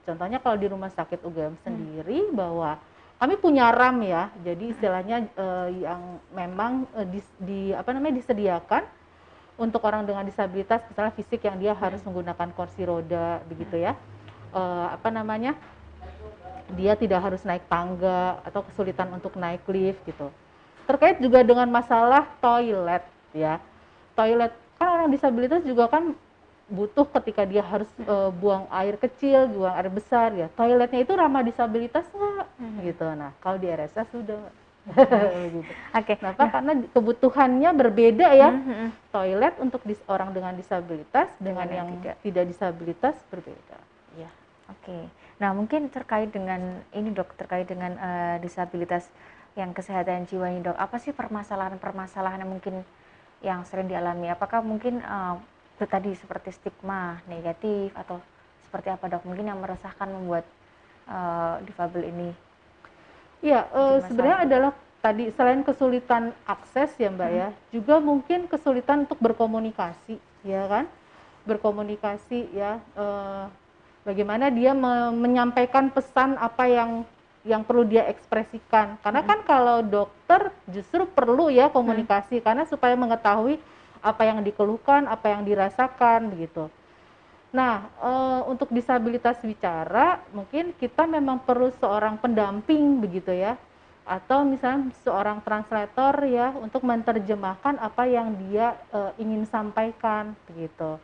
contohnya kalau di rumah sakit UGM sendiri bahwa kami punya RAM ya, jadi istilahnya yang memang disediakan untuk orang dengan disabilitas, misalnya fisik yang dia harus menggunakan kursi roda begitu ya, dia tidak harus naik tangga atau kesulitan untuk naik lift gitu. Terkait juga dengan masalah toilet ya, toilet kan orang disabilitas juga kan butuh ketika dia harus buang air kecil, buang air besar ya, toiletnya itu ramah disabilitas nggak gitu. Nah kalau di RSA sudah gitu. Kenapa? Karena kebutuhannya berbeda ya. Toilet untuk orang dengan disabilitas dengan yang tidak disabilitas berbeda. Ya. Nah mungkin terkait dengan ini dok, terkait dengan disabilitas yang kesehatan jiwa ini dok, apa sih permasalahan-permasalahan yang mungkin yang sering dialami? Apakah mungkin tadi seperti stigma negatif atau seperti apa dok? Mungkin yang meresahkan membuat difabel ini? Ya, sebenarnya adalah tadi selain kesulitan akses ya Mbak ya, juga mungkin kesulitan untuk berkomunikasi, ya kan? Berkomunikasi ya, bagaimana dia menyampaikan pesan apa yang perlu dia ekspresikan. Karena kan kalau dokter justru perlu ya komunikasi, karena supaya mengetahui apa yang dikeluhkan, apa yang dirasakan begitu. Nah, untuk disabilitas bicara, mungkin kita memang perlu seorang pendamping begitu ya, atau misalnya seorang translator ya untuk menerjemahkan apa yang dia ingin sampaikan begitu.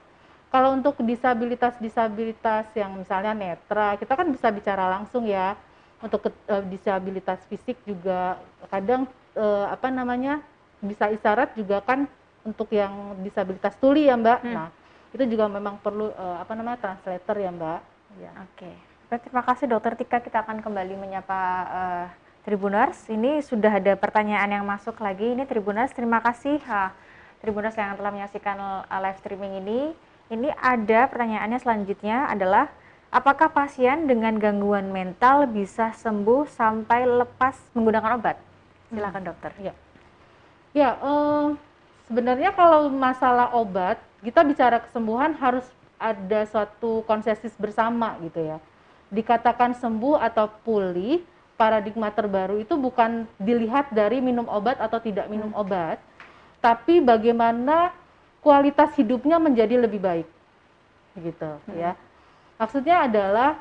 Kalau untuk disabilitas yang misalnya netra, kita kan bisa bicara langsung ya. Untuk disabilitas fisik juga kadang bisa isyarat juga kan untuk yang disabilitas tuli ya Mbak. Nah, itu juga memang perlu translator ya Mbak. Ya. Terima kasih Dokter Tika. Kita akan kembali menyapa Tribuners. Ini sudah ada pertanyaan yang masuk lagi. Ini Tribuners, terima kasih Tribuners yang telah menyaksikan live streaming ini. Ini ada pertanyaannya selanjutnya adalah, apakah pasien dengan gangguan mental bisa sembuh sampai lepas menggunakan obat? Silakan dokter. Sebenarnya kalau masalah obat, kita bicara kesembuhan harus ada suatu konsensus bersama gitu ya. Dikatakan sembuh atau pulih, paradigma terbaru itu bukan dilihat dari minum obat atau tidak minum obat, tapi bagaimana kualitas hidupnya menjadi lebih baik, gitu ya. Maksudnya adalah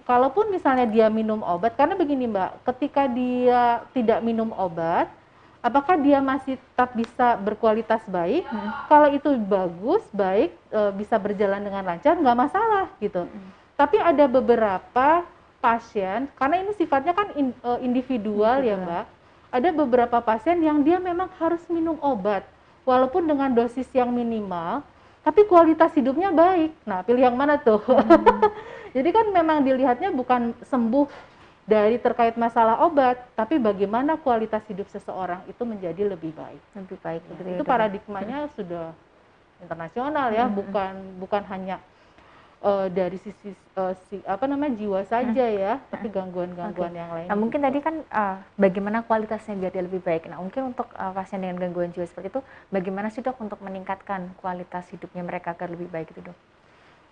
kalaupun misalnya dia minum obat, karena begini Mbak, ketika dia tidak minum obat, apakah dia masih tetap bisa berkualitas baik? Kalau itu bagus, baik, bisa berjalan dengan lancar, nggak masalah gitu. Tapi ada beberapa pasien, karena ini sifatnya kan individual ya Mbak, ada beberapa pasien yang dia memang harus minum obat, walaupun dengan dosis yang minimal, tapi kualitas hidupnya baik. Nah, pilih yang mana tuh? Jadi kan memang dilihatnya bukan sembuh dari terkait masalah obat, tapi bagaimana kualitas hidup seseorang itu menjadi lebih baik. Lebih baik. Nah, itu paradigmanya sudah internasional ya, bukan hanya dari sisi jiwa saja ya, tapi gangguan-gangguan yang lain. Nah, mungkin tadi kan bagaimana kualitasnya biar dia lebih baik. Nah, mungkin untuk pasien dengan gangguan jiwa seperti itu, bagaimana sih dok untuk meningkatkan kualitas hidupnya mereka agar lebih baik itu dok?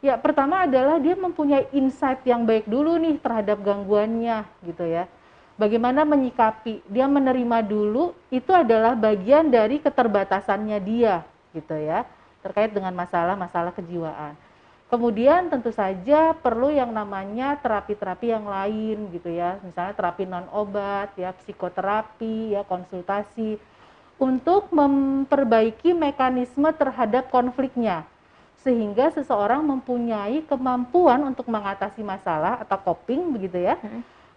Ya, pertama adalah dia mempunyai insight yang baik dulu nih terhadap gangguannya gitu ya. Bagaimana menyikapi, dia menerima dulu, itu adalah bagian dari keterbatasannya dia gitu ya, terkait dengan masalah-masalah kejiwaan. Kemudian tentu saja perlu yang namanya terapi-terapi yang lain gitu ya, misalnya terapi non obat ya, psikoterapi ya, konsultasi untuk memperbaiki mekanisme terhadap konfliknya, sehingga seseorang mempunyai kemampuan untuk mengatasi masalah atau coping begitu ya,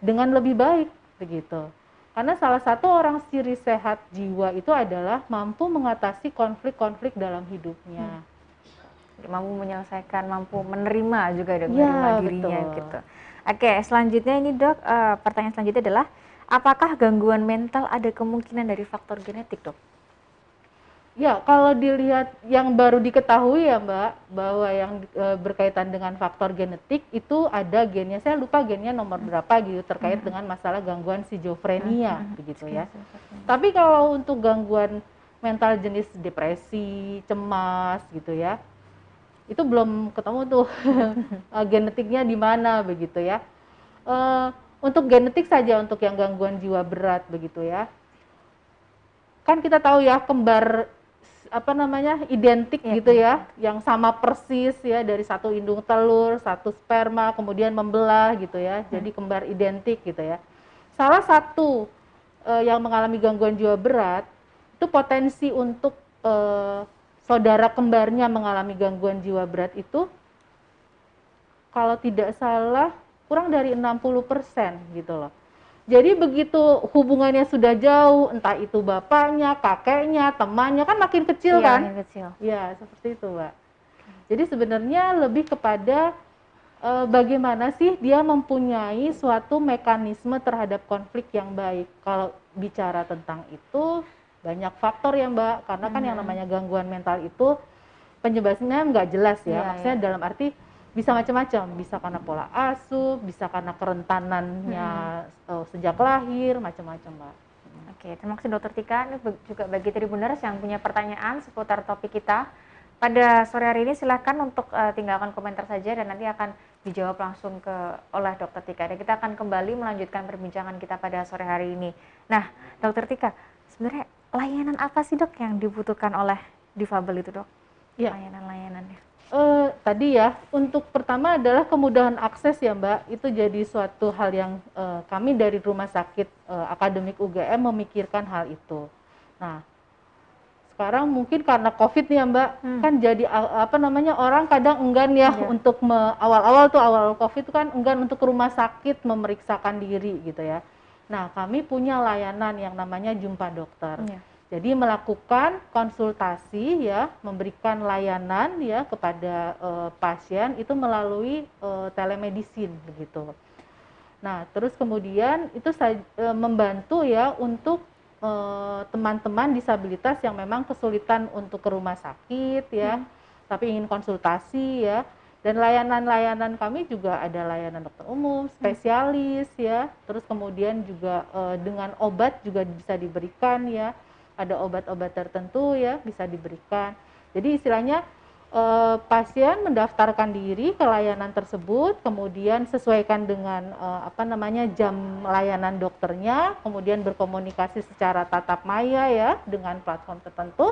dengan lebih baik begitu. Karena salah satu orang ciri sehat jiwa itu adalah mampu mengatasi konflik-konflik dalam hidupnya. Mampu menyelesaikan, mampu menerima juga dong, menerima dirinya gitu. Selanjutnya ini dok, pertanyaan selanjutnya adalah, apakah gangguan mental ada kemungkinan dari faktor genetik dok? Ya, kalau dilihat yang baru diketahui ya Mbak, bahwa yang berkaitan dengan faktor genetik itu ada gennya, saya lupa gennya nomor berapa gitu, terkait dengan masalah gangguan skizofrenia begitu ya. Tapi kalau untuk gangguan mental jenis depresi, cemas gitu ya, itu belum ketemu tuh genetiknya di mana begitu ya. Untuk genetik saja untuk yang gangguan jiwa berat begitu ya. Kan kita tahu ya kembar apa namanya identik gitu ya, yang sama persis ya dari satu indung telur, satu sperma kemudian membelah gitu ya, jadi kembar identik gitu ya. Salah satu yang mengalami gangguan jiwa berat itu potensi untuk saudara kembarnya mengalami gangguan jiwa berat itu kalau tidak salah kurang dari 60% gitu loh. Jadi begitu hubungannya sudah jauh, entah itu bapaknya, kakeknya, temannya, kan makin kecil kan? Makin kecil. Ya, seperti itu, Mbak. Jadi sebenarnya lebih kepada bagaimana sih dia mempunyai suatu mekanisme terhadap konflik yang baik. Kalau bicara tentang itu, banyak faktor ya, Mbak. Karena kan yang namanya gangguan mental itu penyebabnya nggak jelas ya. Maksudnya dalam arti bisa macam-macam, bisa karena pola asuh, bisa karena kerentanannya sejak lahir, macam-macam, Mbak. Oke, terima kasih Dokter Tika. Ini juga bagi Tribuners yang punya pertanyaan seputar topik kita pada sore hari ini, silakan untuk tinggalkan komentar saja dan nanti akan dijawab langsung oleh Dokter Tika. Dan kita akan kembali melanjutkan perbincangan kita pada sore hari ini. Nah, Dokter Tika, sebenarnya layanan apa sih Dok yang dibutuhkan oleh difabel itu Dok? Ya. Layanan-layanannya. Tadi ya, untuk pertama adalah kemudahan akses ya Mbak, itu jadi suatu hal yang kami dari Rumah Sakit Akademik UGM memikirkan hal itu. Nah, sekarang mungkin karena COVID nih ya Mbak, kan jadi apa namanya orang kadang enggan ya untuk awal-awal COVID itu kan enggan untuk ke rumah sakit memeriksakan diri gitu ya. Nah, kami punya layanan yang namanya jumpa dokter. Jadi melakukan konsultasi ya, memberikan layanan ya kepada pasien itu melalui telemedicine begitu. Nah, terus kemudian itu membantu ya untuk teman-teman disabilitas yang memang kesulitan untuk ke rumah sakit ya, tapi ingin konsultasi ya. Dan layanan-layanan kami juga ada layanan dokter umum, spesialis ya, terus kemudian juga dengan obat juga bisa diberikan ya. Ada obat-obat tertentu ya bisa diberikan. Jadi istilahnya pasien mendaftarkan diri ke layanan tersebut, kemudian sesuaikan dengan apa namanya jam layanan dokternya, kemudian berkomunikasi secara tatap maya ya dengan platform tertentu.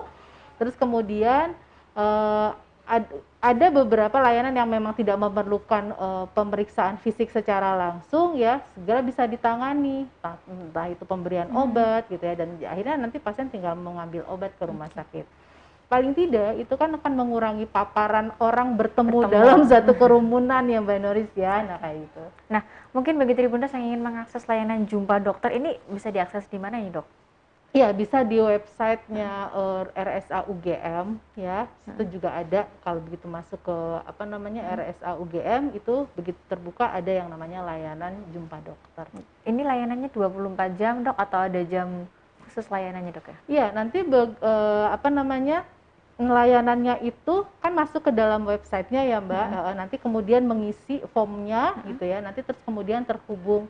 Terus kemudian ada beberapa layanan yang memang tidak memerlukan pemeriksaan fisik secara langsung ya, segera bisa ditangani, entah itu pemberian obat gitu ya, dan akhirnya nanti pasien tinggal mengambil obat ke rumah sakit. Paling tidak itu kan akan mengurangi paparan orang bertemu dalam satu kerumunan ya Mbak Noris ya, nah kayak gitu. Nah, mungkin bagi Tribuners yang ingin mengakses layanan jumpa dokter ini bisa diakses di mana nih Dok? Iya, bisa di websitenya RSA UGM ya, itu juga ada. Kalau begitu masuk ke apa namanya RSA UGM itu begitu terbuka ada yang namanya layanan jumpa dokter. Ini layanannya 24 jam Dok atau ada jam khusus layanannya Dok ya? Iya, nanti apa namanya layanannya itu kan masuk ke dalam websitenya ya Mbak, nanti kemudian mengisi formnya gitu ya, nanti terus kemudian terhubung